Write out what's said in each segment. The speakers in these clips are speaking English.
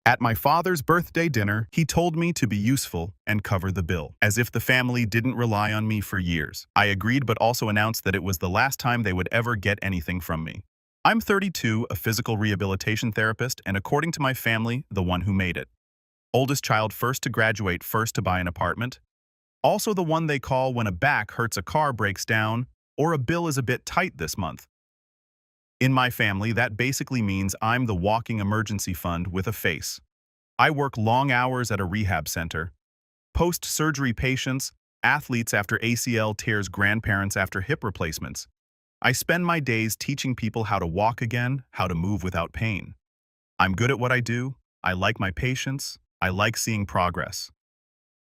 At my father's birthday dinner, he told me to be useful and cover the bill, as if the family didn't rely on me for years. I agreed, but also announced that it was the last time they would ever get anything from me. I'm 32, a physical rehabilitation therapist, and according to my family, the one who made it. Oldest child, first to graduate, first to buy an apartment. Also the one they call when a back hurts, a car breaks down, or a bill is a bit tight this month. In my family, that basically means I'm the walking emergency fund with a face. I work long hours at a rehab center, post-surgery patients, athletes after ACL tears, grandparents after hip replacements. I spend my days teaching people how to walk again, how to move without pain. I'm good at what I do. I like my patients. I like seeing progress.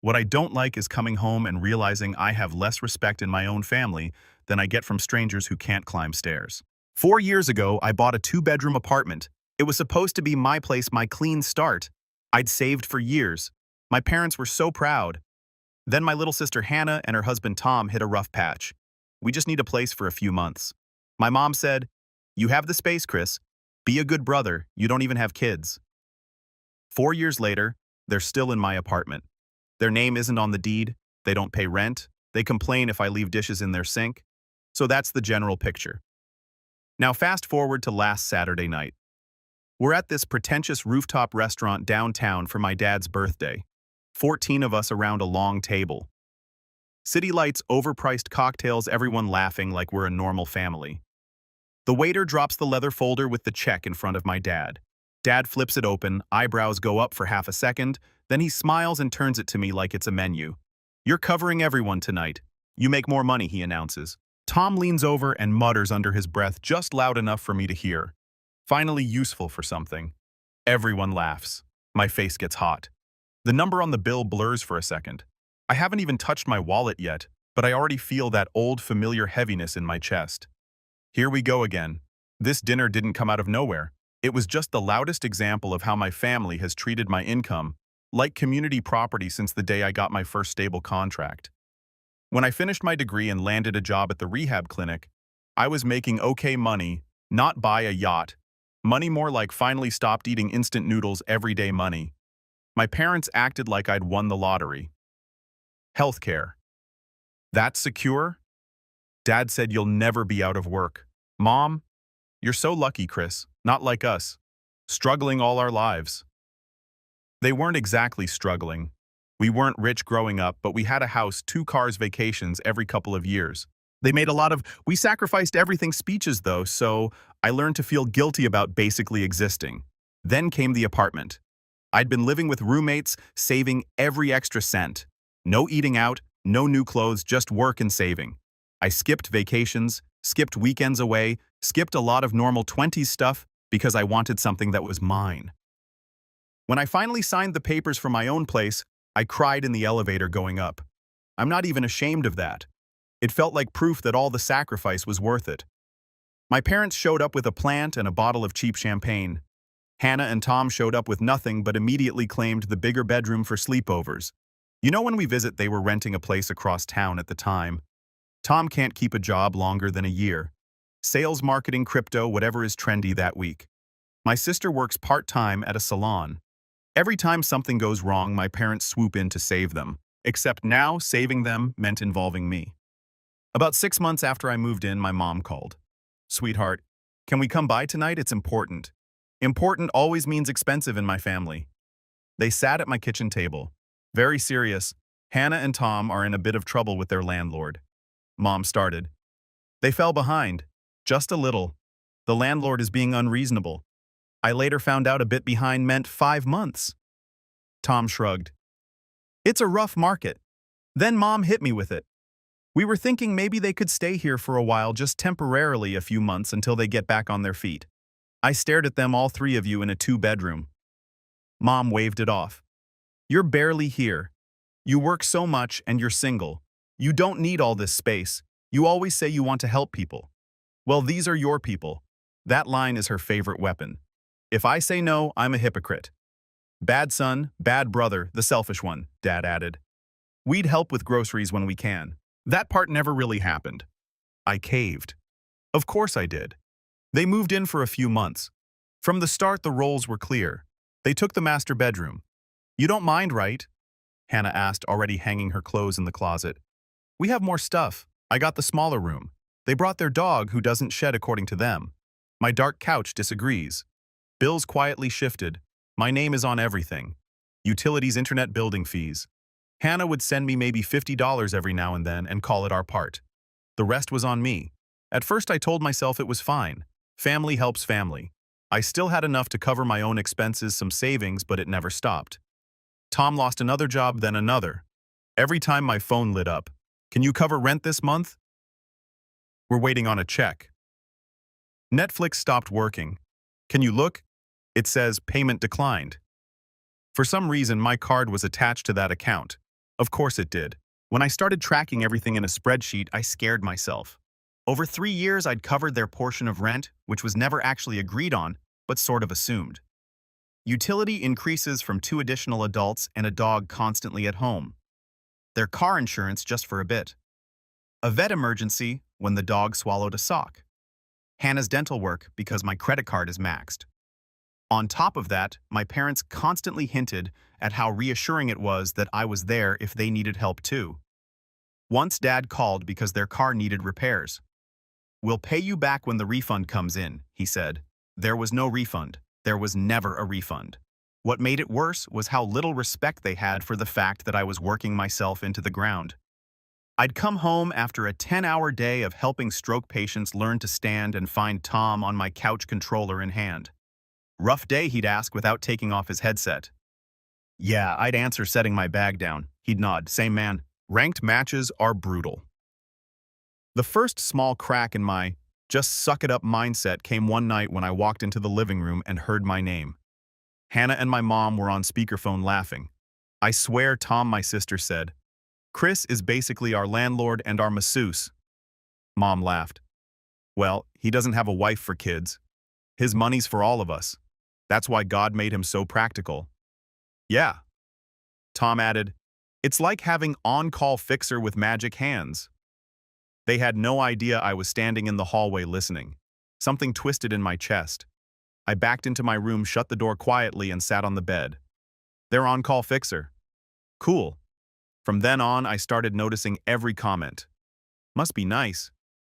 What I don't like is coming home and realizing I have less respect in my own family than I get from strangers who can't climb stairs. 4 years ago, I bought a 2-bedroom apartment. It was supposed to be my place, my clean start. I'd saved for years. My parents were so proud. Then my little sister Hannah and her husband Tom hit a rough patch. We just need a place for a few months. My mom said, "You have the space, Chris. Be a good brother. You don't even have kids." 4 years later, they're still in my apartment. Their name isn't on the deed. They don't pay rent. They complain if I leave dishes in their sink. So that's the general picture. Now fast forward to last Saturday night. We're at this pretentious rooftop restaurant downtown for my dad's birthday. 14 of us around a long table. City lights, overpriced cocktails, everyone laughing like we're a normal family. The waiter drops the leather folder with the check in front of my dad. Dad flips it open, eyebrows go up for half a second, then he smiles and turns it to me like it's a menu. "You're covering everyone tonight. You make more money," he announces. Tom leans over and mutters under his breath just loud enough for me to hear. "Finally useful for something." Everyone laughs. My face gets hot. The number on the bill blurs for a second. I haven't even touched my wallet yet, but I already feel that old familiar heaviness in my chest. Here we go again. This dinner didn't come out of nowhere. It was just the loudest example of how my family has treated my income, like community property, since the day I got my first stable contract. When I finished my degree and landed a job at the rehab clinic, I was making okay money, not buy a yacht. Money more like finally stopped eating instant noodles everyday money. My parents acted like I'd won the lottery. Healthcare. That's secure? Dad said you'll never be out of work. Mom, you're so lucky, Chris, not like us. Struggling all our lives. They weren't exactly struggling. We weren't rich growing up, but we had a house, 2 cars, vacations every couple of years. They made a lot of "we sacrificed everything" speeches though, so I learned to feel guilty about basically existing. Then came the apartment. I'd been living with roommates, saving every extra cent. No eating out, no new clothes, just work and saving. I skipped vacations, skipped weekends away, skipped a lot of normal 20s stuff because I wanted something that was mine. When I finally signed the papers for my own place, I cried in the elevator going up. I'm not even ashamed of that. It felt like proof that all the sacrifice was worth it. My parents showed up with a plant and a bottle of cheap champagne. Hannah and Tom showed up with nothing but immediately claimed the bigger bedroom for sleepovers. You know, when we visit, they were renting a place across town at the time. Tom can't keep a job longer than a year. Sales, marketing, crypto, whatever is trendy that week. My sister works part-time at a salon. Every time something goes wrong, my parents swoop in to save them. Except now, saving them meant involving me. About 6 months after I moved in, my mom called. "Sweetheart, can we come by tonight? It's important." Important always means expensive in my family. They sat at my kitchen table. Very serious. Hannah and Tom are in a bit of trouble with their landlord. Mom started. "They fell behind. Just a little. The landlord is being unreasonable. I later found out a bit behind meant 5 months. Tom shrugged. "It's a rough market." Then Mom hit me with it. "We were thinking maybe they could stay here for a while, just temporarily, a few months until they get back on their feet." I stared at them, all 3 of you in a 2-bedroom. Mom waved it off. "You're barely here. You work so much and you're single. You don't need all this space. You always say you want to help people. Well, these are your people." That line is her favorite weapon. If I say no, I'm a hypocrite. "Bad son, bad brother, the selfish one," Dad added. "We'd help with groceries when we can." That part never really happened. I caved. Of course I did. They moved in for a few months. From the start, the roles were clear. They took the master bedroom. You don't mind, right? Hannah asked, already hanging her clothes in the closet. We have more stuff. I got the smaller room. They brought their dog who doesn't shed according to them. My dark couch disagrees. Bills quietly shifted. My name is on everything. Utilities, internet, building fees. Hannah would send me maybe $50 every now and then and call it our part. The rest was on me. At first I told myself it was fine. Family helps family. I still had enough to cover my own expenses, some savings, but it never stopped. Tom lost another job, then another. Every time my phone lit up, "Can you cover rent this month?" "We're waiting on a check." Netflix stopped working. "Can you look?" It says payment declined. For some reason, my card was attached to that account. Of course it did. When I started tracking everything in a spreadsheet, I scared myself. Over 3 years, I'd covered their portion of rent, which was never actually agreed on, but sort of assumed. Utility increases from 2 additional adults and a dog constantly at home. Their car insurance just for a bit. A vet emergency when the dog swallowed a sock. Hannah's dental work because my credit card is maxed. On top of that, my parents constantly hinted at how reassuring it was that I was there if they needed help too. Once Dad called because their car needed repairs. "We'll pay you back when the refund comes in," he said. There was no refund. There was never a refund. What made it worse was how little respect they had for the fact that I was working myself into the ground. I'd come home after a 10-hour day of helping stroke patients learn to stand and find Tom on my couch, controller in hand. "Rough day," he'd ask without taking off his headset. "Yeah," I'd answer, setting my bag down. He'd nod. "Same, man. Ranked matches are brutal." The first small crack in my just suck it up mindset came one night when I walked into the living room and heard my name. Hannah and my mom were on speakerphone laughing. I swear Tom, my sister, said, "Chris is basically our landlord and our masseuse." Mom laughed. "Well, he doesn't have a wife for kids. His money's for all of us. That's why God made him so practical." "Yeah." Tom added, "It's like having on-call fixer with magic hands." They had no idea I was standing in the hallway listening. Something twisted in my chest. I backed into my room, shut the door quietly, and sat on the bed. "They're on-call fixer." "Cool." From then on, I started noticing every comment. "Must be nice,"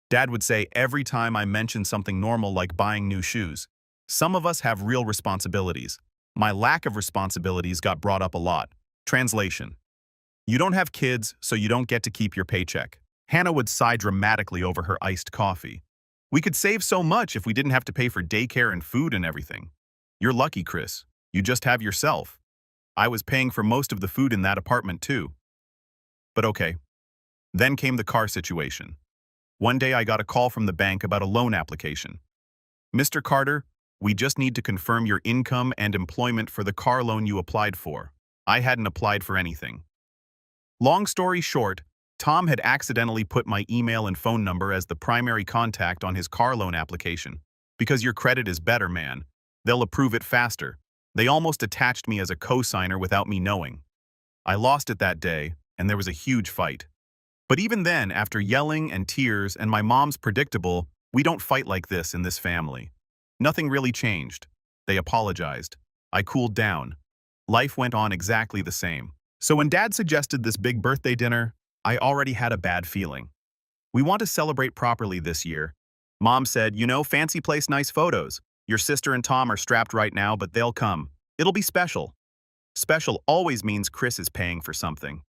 Dad would say every time I mentioned something normal like buying new shoes. Some of us have real responsibilities. My lack of responsibilities got brought up a lot. Translation: you don't have kids, so you don't get to keep your paycheck. Hannah would sigh dramatically over her iced coffee. "We could save so much if we didn't have to pay for daycare and food and everything. You're lucky, Chris. You just have yourself. I was paying for most of the food in that apartment too." But okay. Then came the car situation. One day I got a call from the bank about a loan application. "Mr. Carter, we just need to confirm your income and employment for the car loan you applied for." I hadn't applied for anything. Long story short, Tom had accidentally put my email and phone number as the primary contact on his car loan application. "Because your credit is better, man. They'll approve it faster." They almost attached me as a co-signer without me knowing. I lost it that day, and there was a huge fight. But even then, after yelling and tears and my mom's predictable, "We don't fight like this in this family," nothing really changed. They apologized. I cooled down. Life went on exactly the same. So when Dad suggested this big birthday dinner, I already had a bad feeling. "We want to celebrate properly this year." Mom said, "Fancy place, nice photos. Your sister and Tom are strapped right now, but they'll come. It'll be special." Special always means Chris is paying for something.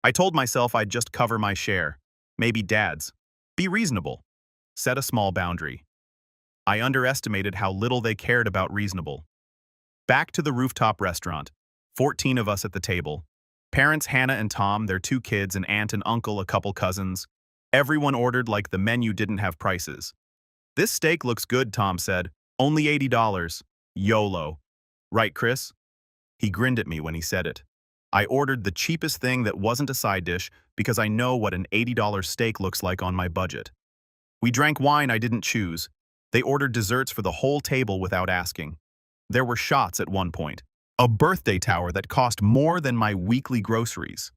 I told myself I'd just cover my share. Maybe Dad's. Be reasonable. Set a small boundary. I underestimated how little they cared about reasonable. Back to the rooftop restaurant. 14 of us at the table. Parents Hannah and Tom, their 2 kids, an aunt and uncle, a couple cousins. Everyone ordered like the menu didn't have prices. "This steak looks good," Tom said. "Only $80. YOLO. Right, Chris?" He grinned at me when he said it. I ordered the cheapest thing that wasn't a side dish because I know what an $80 steak looks like on my budget. We drank wine I didn't choose. They ordered desserts for the whole table without asking. There were shots at one point. A birthday tower that cost more than my weekly groceries.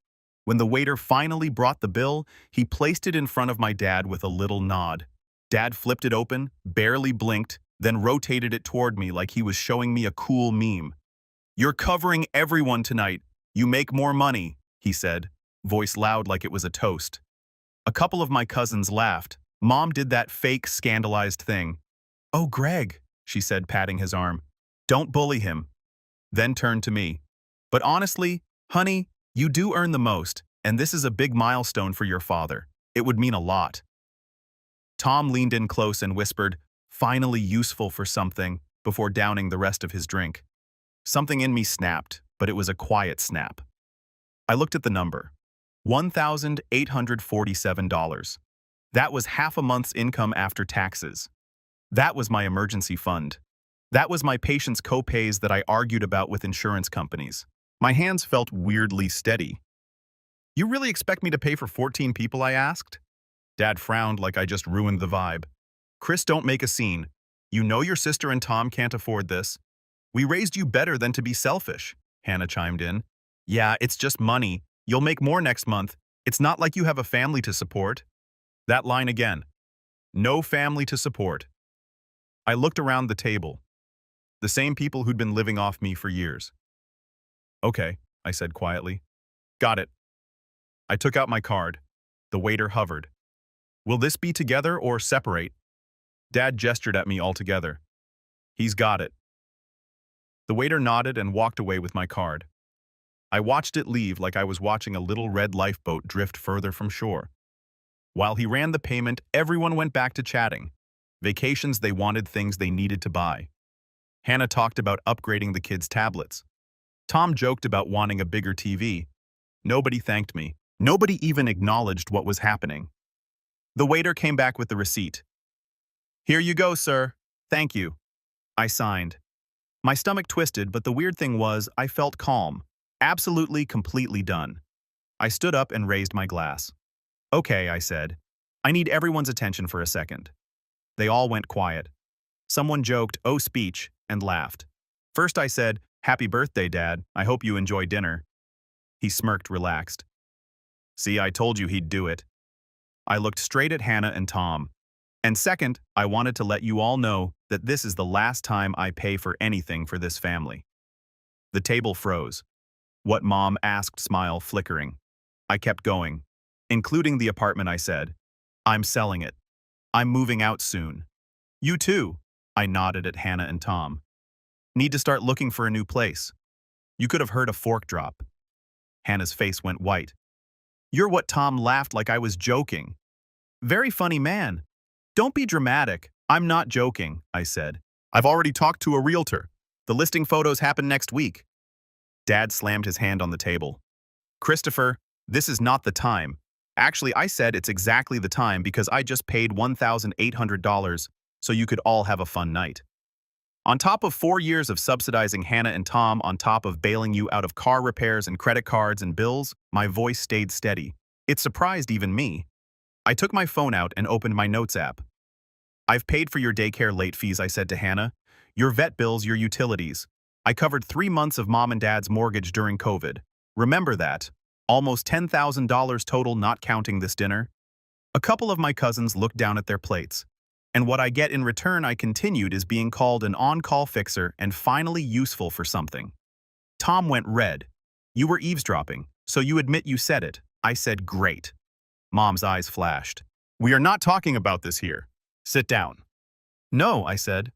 When the waiter finally brought the bill, he placed it in front of my dad with a little nod. Dad flipped it open, barely blinked, then rotated it toward me like he was showing me a cool meme. "You're covering everyone tonight. You make more money," he said, voice loud like it was a toast. A couple of my cousins laughed. Mom did that fake, scandalized thing. "Oh, Greg," she said, patting his arm. "Don't bully him." Then turned to me. "But honestly, honey, you do earn the most, and this is a big milestone for your father. It would mean a lot." Tom leaned in close and whispered, "Finally useful for something," before downing the rest of his drink. Something in me snapped, but it was a quiet snap. I looked at the number. $1,847. That was half a month's income after taxes. That was my emergency fund. That was my patient's co-pays that I argued about with insurance companies. My hands felt weirdly steady. "You really expect me to pay for 14 people?" I asked. Dad frowned like I just ruined the vibe. "Chris, don't make a scene. You know your sister and Tom can't afford this. We raised you better than to be selfish," Hannah chimed in. "Yeah, it's just money. You'll make more next month. It's not like you have a family to support." That line again. No family to support. I looked around the table. The same people who'd been living off me for years. "Okay," I said quietly. "Got it." I took out my card. The waiter hovered. "Will this be together or separate?" Dad gestured at me altogether. "He's got it." The waiter nodded and walked away with my card. I watched it leave like I was watching a little red lifeboat drift further from shore. While he ran the payment, everyone went back to chatting. Vacations they wanted, things they needed to buy. Hannah talked about upgrading the kids' tablets. Tom joked about wanting a bigger TV. Nobody thanked me. Nobody even acknowledged what was happening. The waiter came back with the receipt. "Here you go, sir. Thank you." I signed. My stomach twisted, but the weird thing was I felt calm. Absolutely, completely done. I stood up and raised my glass. "Okay," I said. "I need everyone's attention for a second." They all went quiet. Someone joked, "Oh, speech," and laughed. First I said, "Happy birthday, Dad. I hope you enjoy dinner." He smirked, relaxed. "See, I told you he'd do it." I looked straight at Hannah and Tom. And second, I wanted to let you all know that this is the last time I pay for anything for this family. The table froze. "What, Mom?" asked, smile flickering. I kept going. "Including the apartment," I said. "I'm selling it. I'm moving out soon." "You too," I nodded at Hannah and Tom. "Need to start looking for a new place." You could have heard a fork drop. Hannah's face went white. "You're what?" Tom laughed like I was joking. "Very funny man." "Don't be dramatic. I'm not joking," I said. "I've already talked to a realtor. The listing photos happen next week." Dad slammed his hand on the table. "Christopher, this is not the time. Actually, I said it's exactly the time because I just paid $1,800 so you could all have a fun night. On top of 4 years of subsidizing Hannah and Tom, on top of bailing you out of car repairs and credit cards and bills, my voice stayed steady. It surprised even me. I took my phone out and opened my notes app. "I've paid for your daycare late fees," I said to Hannah. "Your vet bills, your utilities. I covered 3 months of Mom and Dad's mortgage during COVID. Remember that. Almost $10,000 total, not counting this dinner." A couple of my cousins looked down at their plates. "And what I get in return," I continued, "is being called an on-call fixer and finally useful for something." Tom went red. "You were eavesdropping, so you admit you said it." I said, "Great." Mom's eyes flashed. "We are not talking about this here. Sit down." "No," I said.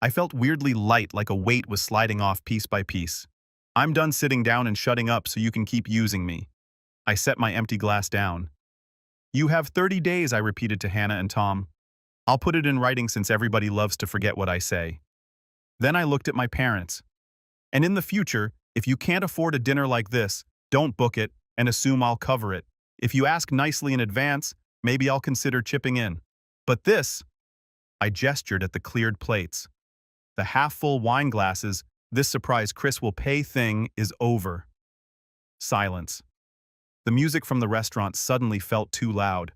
I felt weirdly light, like a weight was sliding off piece by piece. "I'm done sitting down and shutting up so you can keep using me." I set my empty glass down. "You have 30 days, I repeated to Hannah and Tom. "I'll put it in writing since everybody loves to forget what I say." Then I looked at my parents. "And in the future, if you can't afford a dinner like this, don't book it and assume I'll cover it. If you ask nicely in advance, maybe I'll consider chipping in. But this," I gestured at the cleared plates. "The half-full wine glasses, this surprise Chris will pay thing is over." Silence. The music from the restaurant suddenly felt too loud.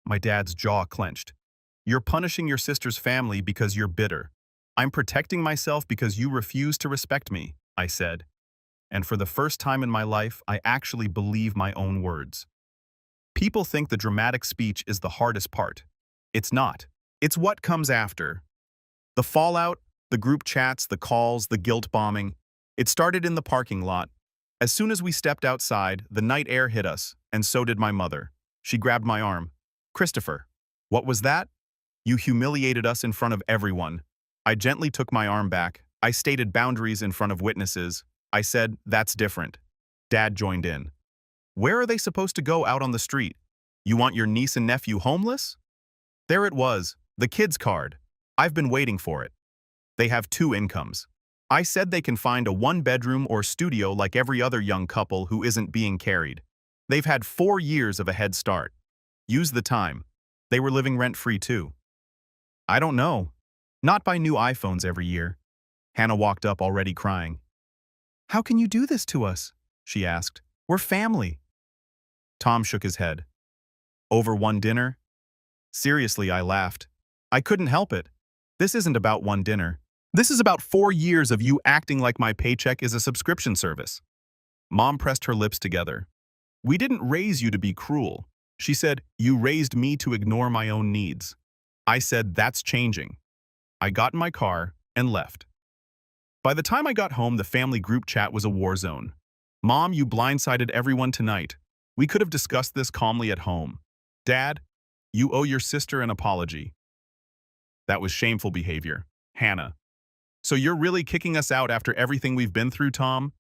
My dad's jaw clenched. "You're punishing your sister's family because you're bitter. I'm protecting myself because you refuse to respect me," I said. And for the first time in my life, I actually believe my own words. People think the dramatic speech is the hardest part. It's not. It's what comes after. The fallout, the group chats, the calls, the guilt bombing. It started in the parking lot. As soon as we stepped outside, the night air hit us, and so did my mother. She grabbed my arm. "Christopher, what was that? You humiliated us in front of everyone." I gently took my arm back. I stated boundaries in front of witnesses. I said, "That's different." Dad joined in. "Where are they supposed to go out on the street? You want your niece and nephew homeless?" There it was, the kids' card. I've been waiting for it. They have 2 incomes. I said they can find a 1-bedroom or studio like every other young couple who isn't being carried. They've had 4 years of a head start. Use the time. They were living rent-free too. I don't know. Not buy new iPhones every year. Hannah walked up already crying. "How can you do this to us?" she asked. "We're family." Tom shook his head. "Over one dinner?" Seriously, I laughed. I couldn't help it. This isn't about one dinner. This is about 4 years of you acting like my paycheck is a subscription service. Mom pressed her lips together. "We didn't raise you to be cruel." She said, "You raised me to ignore my own needs." I said, "That's changing." I got in my car and left. By the time I got home, the family group chat was a war zone. "Mom, you blindsided everyone tonight. We could have discussed this calmly at home." "Dad, you owe your sister an apology." "That was shameful behavior." Hannah. "So you're really kicking us out after everything we've been through, Tom?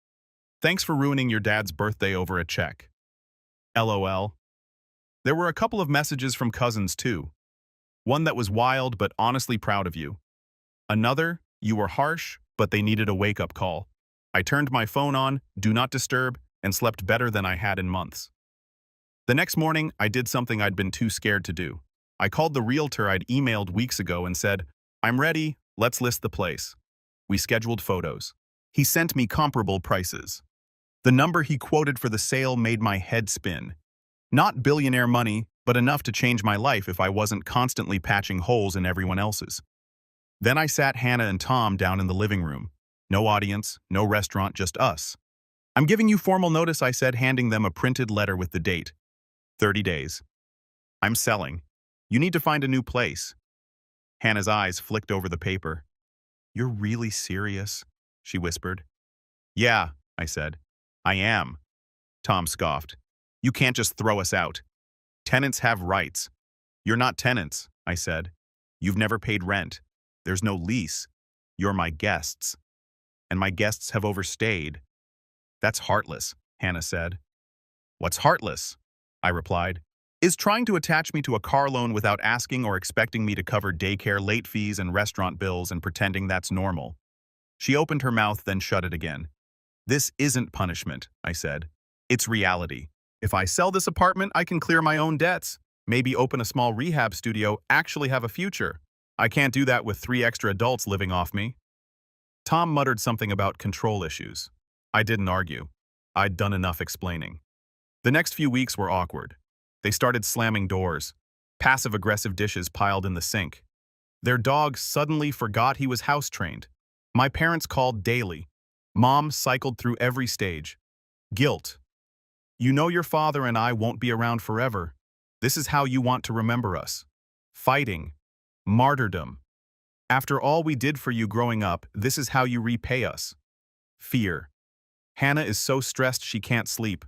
Thanks for ruining your dad's birthday over a check." LOL. There were a couple of messages from cousins too. One that was wild but honestly proud of you. Another, you were harsh, but they needed a wake-up call. I turned my phone on, do not disturb, and slept better than I had in months. The next morning, I did something I'd been too scared to do. I called the realtor I'd emailed weeks ago and said, "I'm ready, let's list the place." We scheduled photos. He sent me comparable prices. The number he quoted for the sale made my head spin. Not billionaire money, but enough to change my life if I wasn't constantly patching holes in everyone else's. Then I sat Hannah and Tom down in the living room. No audience, no restaurant, just us. "I'm giving you formal notice," I said, handing them a printed letter with the date. 30 days. "I'm selling. You need to find a new place." Hannah's eyes flicked over the paper. "You're really serious?" she whispered. "Yeah," I said. "I am." Tom scoffed. "You can't just throw us out. Tenants have rights." "You're not tenants," I said. "You've never paid rent. There's no lease. You're my guests. And my guests have overstayed." "That's heartless," Hannah said. "What's heartless?" I replied. "Is trying to attach me to a car loan without asking or expecting me to cover daycare, late fees, and restaurant bills and pretending that's normal." She opened her mouth, then shut it again. "This isn't punishment," I said. "It's reality. If I sell this apartment, I can clear my own debts, maybe open a small rehab studio, actually have a future. I can't do that with 3 extra adults living off me." Tom muttered something about control issues. I didn't argue. I'd done enough explaining. The next few weeks were awkward. They started slamming doors. Passive-aggressive dishes piled in the sink. Their dog suddenly forgot he was house-trained. My parents called daily. Mom cycled through every stage. Guilt. "You know your father and I won't be around forever. This is how you want to remember us." Fighting. Martyrdom. "After all we did for you growing up, this is how you repay us." Fear. "Hannah is so stressed she can't sleep.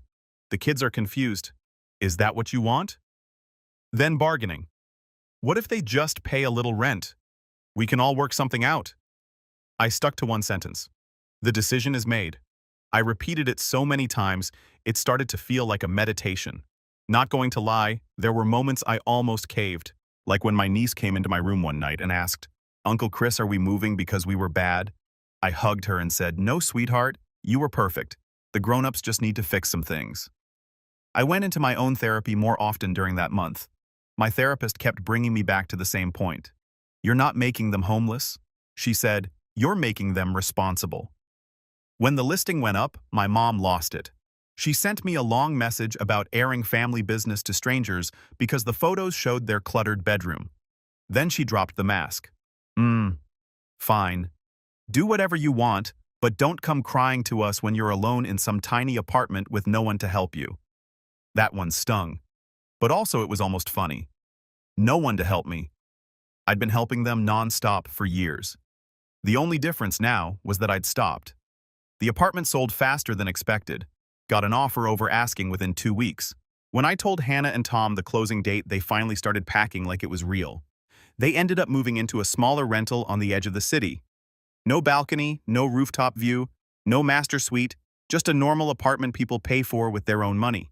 The kids are confused. Is that what you want?" Then bargaining. "What if they just pay a little rent? We can all work something out." I stuck to one sentence. "The decision is made." I repeated it so many times, it started to feel like a meditation. Not going to lie, there were moments I almost caved, like when my niece came into my room one night and asked, "Uncle Chris, are we moving because we were bad?" I hugged her and said, "No, sweetheart, you were perfect. The grown-ups just need to fix some things." I went into my own therapy more often during that month. My therapist kept bringing me back to the same point. "You're not making them homeless," she said. "You're making them responsible." When the listing went up, my mom lost it. She sent me a long message about airing family business to strangers because the photos showed their cluttered bedroom. Then she dropped the mask. Fine. Do whatever you want, but don't come crying to us when you're alone in some tiny apartment with no one to help you." That one stung. But also it was almost funny. No one to help me. I'd been helping them non-stop for years. The only difference now was that I'd stopped. The apartment sold faster than expected. Got an offer over asking within 2 weeks. When I told Hannah and Tom the closing date, they finally started packing like it was real. They ended up moving into a smaller rental on the edge of the city. No balcony, no rooftop view, no master suite, just a normal apartment people pay for with their own money.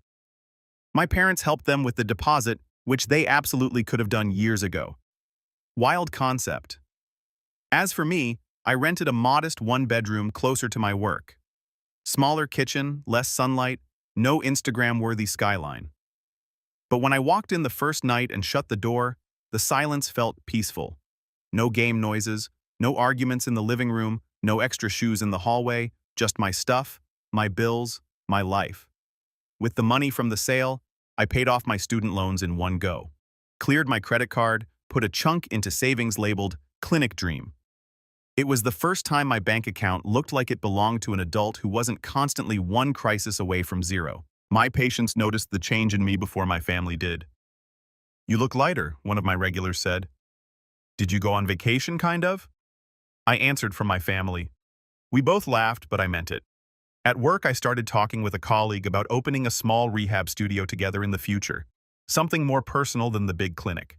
My parents helped them with the deposit, which they absolutely could have done years ago. Wild concept. As for me, I rented a modest one-bedroom closer to my work. Smaller kitchen, less sunlight, no Instagram-worthy skyline. But when I walked in the first night and shut the door, the silence felt peaceful. No game noises, no arguments in the living room, no extra shoes in the hallway, just my stuff, my bills, my life. With the money from the sale, I paid off my student loans in one go. Cleared my credit card, put a chunk into savings labeled Clinic Dream. It was the first time my bank account looked like it belonged to an adult who wasn't constantly one crisis away from zero. My patients noticed the change in me before my family did. "You look lighter," one of my regulars said. "Did you go on vacation, kind of?" I answered from my family. We both laughed, but I meant it. At work, I started talking with a colleague about opening a small rehab studio together in the future, something more personal than the big clinic.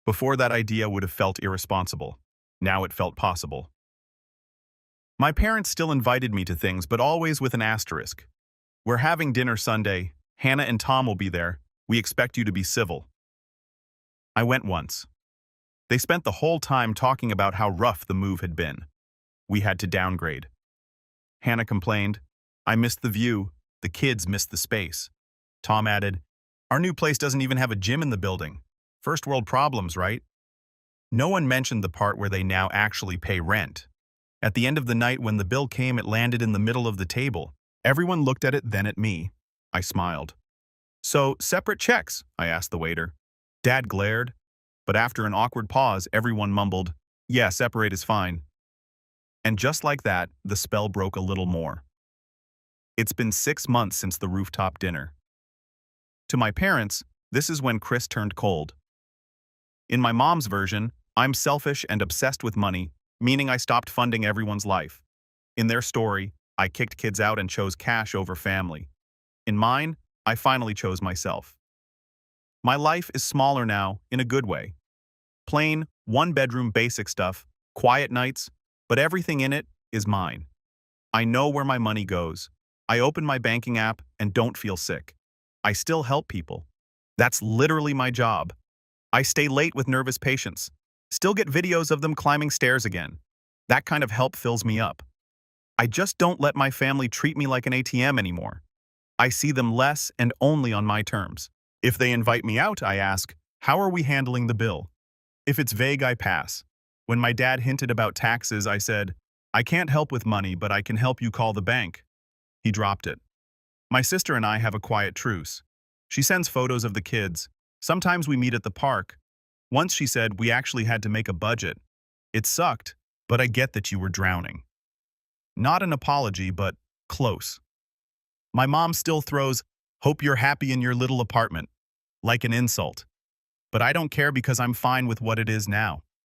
Before, that idea would have felt irresponsible. Now it felt possible. My parents still invited me to things, but always with an asterisk. "We're having dinner Sunday. Hannah and Tom will be there. We expect you to be civil." I went once. They spent the whole time talking about how rough the move had been. We had to downgrade. Hannah complained, "I missed the view. The kids missed the space." Tom added, "Our new place doesn't even have a gym in the building. First world problems, right?" No one mentioned the part where they now actually pay rent. At the end of the night, when the bill came, it landed in the middle of the table. Everyone looked at it, then at me. I smiled. "So, separate checks?" I asked the waiter. Dad glared, but after an awkward pause, everyone mumbled, "Yeah, separate is fine." And just like that, the spell broke a little more. It's been 6 months since the rooftop dinner. To my parents, this is when Chris turned cold. In my mom's version, I'm selfish and obsessed with money, meaning I stopped funding everyone's life. In their story, I kicked kids out and chose cash over family. In mine, I finally chose myself. My life is smaller now, in a good way. Plain, one-bedroom basic stuff, quiet nights, but everything in it is mine. I know where my money goes. I open my banking app and don't feel sick. I still help people. That's literally my job. I stay late with nervous patients. Still get videos of them climbing stairs again. That kind of help fills me up. I just don't let my family treat me like an ATM anymore. I see them less and only on my terms. If they invite me out, I ask, "How are we handling the bill?" If it's vague, I pass. When my dad hinted about taxes, I said, "I can't help with money, but I can help you call the bank." He dropped it. My sister and I have a quiet truce. She sends photos of the kids. Sometimes we meet at the park. Once she said we actually had to make a budget. It sucked, but I get that you were drowning. Not an apology, but close. My mom still throws, "Hope you're happy in your little apartment," like an insult. But I don't care because I'm fine with what it is now.